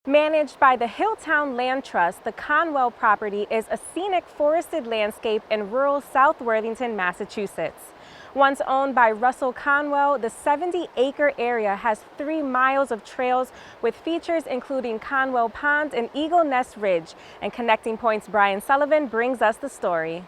Managed by the Hilltown Land Trust, the Conwell Property is a scenic forested landscape in rural South Worthington, Massachusetts. Once owned by Russell Conwell, the 70-acre area has 3 miles of trails with features including Conwell Pond and Eagle Nest Ridge. And Connecting Point's Brian Sullivan brings us the story.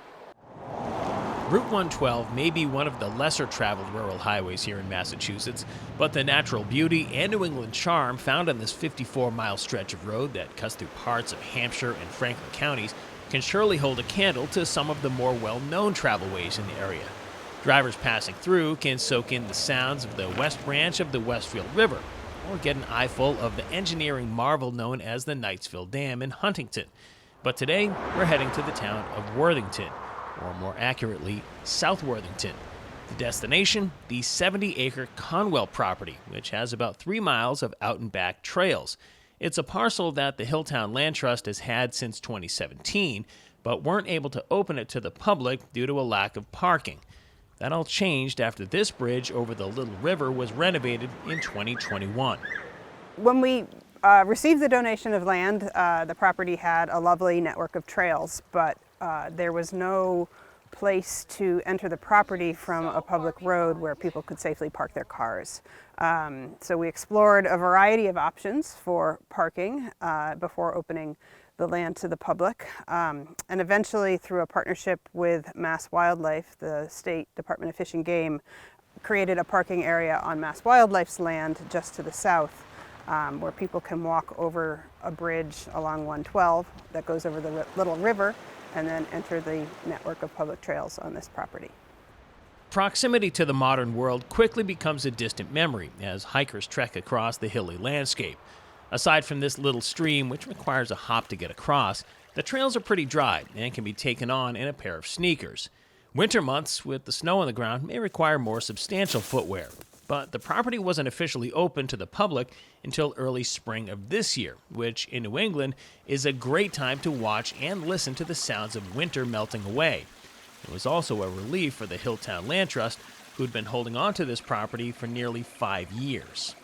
Route 112 may be one of the lesser traveled rural highways here in Massachusetts, but the natural beauty and New England charm found on this 54-mile stretch of road that cuts through parts of Hampshire and Franklin counties can surely hold a candle to some of the more well-known travelways in the area. Drivers passing through can soak in the sounds of the West Branch of the Westfield River, or get an eyeful of the engineering marvel known as the Knightsville Dam in Huntington. But today, we're heading to the town of Worthington, or more accurately, South Worthington. The destination, the 70-acre Conwell property, which has about 3 miles of out and back trails. It's a parcel that the Hilltown Land Trust has had since 2017, but weren't able to open it to the public due to a lack of parking. That all changed after this bridge over the Little River was renovated in 2021. When we received the donation of land, the property had a lovely network of trails, but there was no place to enter the property from a public road where people could safely park their cars. So we explored a variety of options for parking before opening the land to the public. And eventually, through a partnership with Mass Wildlife, the State Department of Fish and Game created a parking area on Mass Wildlife's land just to the south, where people can walk over a bridge along 112 that goes over the Little River and then enter the network of public trails on this property. Proximity to the modern world quickly becomes a distant memory as hikers trek across the hilly landscape. Aside from this little stream, which requires a hop to get across, the trails are pretty dry and can be taken on in a pair of sneakers. Winter months, with the snow on the ground, may require more substantial footwear. But the property wasn't officially open to the public until early spring of this year, which in New England is a great time to watch and listen to the sounds of winter melting away. It was also a relief for the Hilltown Land Trust, who'd been holding on to this property for nearly 5 years.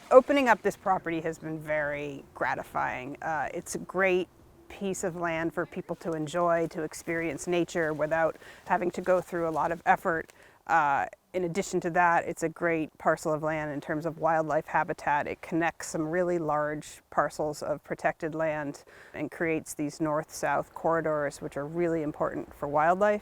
Opening up this property has been very gratifying. It's a great piece of land for people to enjoy, to experience nature without having to go through a lot of effort. In addition to that, it's a great parcel of land in terms of wildlife habitat. It connects some really large parcels of protected land and creates these north-south corridors, which are really important for wildlife.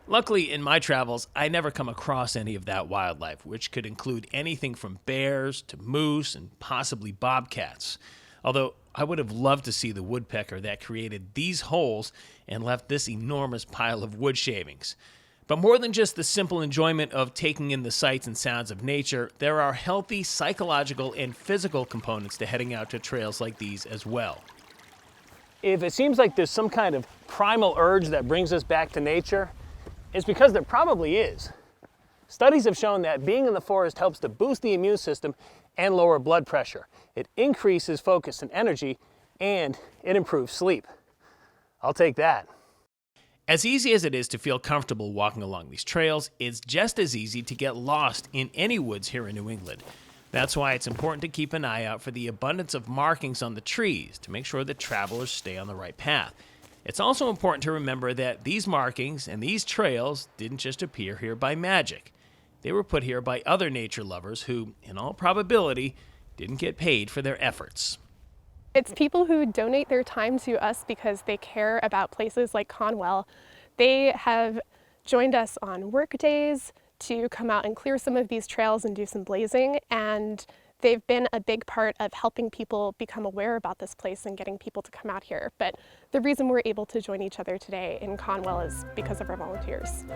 Luckily, in my travels, I never come across any of that wildlife, which could include anything from bears to moose and possibly bobcats. Although I would have loved to see the woodpecker that created these holes and left this enormous pile of wood shavings. But more than just the simple enjoyment of taking in the sights and sounds of nature, there are healthy psychological and physical components to heading out to trails like these as well. If it seems like there's some kind of primal urge that brings us back to nature, it's because there probably is. Studies have shown that being in the forest helps to boost the immune system and lower blood pressure. It increases focus and energy, and it improves sleep. I'll take that. As easy as it is to feel comfortable walking along these trails, it's just as easy to get lost in any woods here in New England. That's why it's important to keep an eye out for the abundance of markings on the trees to make sure that travelers stay on the right path. It's also important to remember that these markings and these trails didn't just appear here by magic. They were put here by other nature lovers who, in all probability, didn't get paid for their efforts. It's people who donate their time to us because they care about places like Conwell. They have joined us on work days to come out and clear some of these trails and do some blazing, and they've been a big part of helping people become aware about this place and getting people to come out here. But the reason we're able to join each other today in Conwell is because of our volunteers.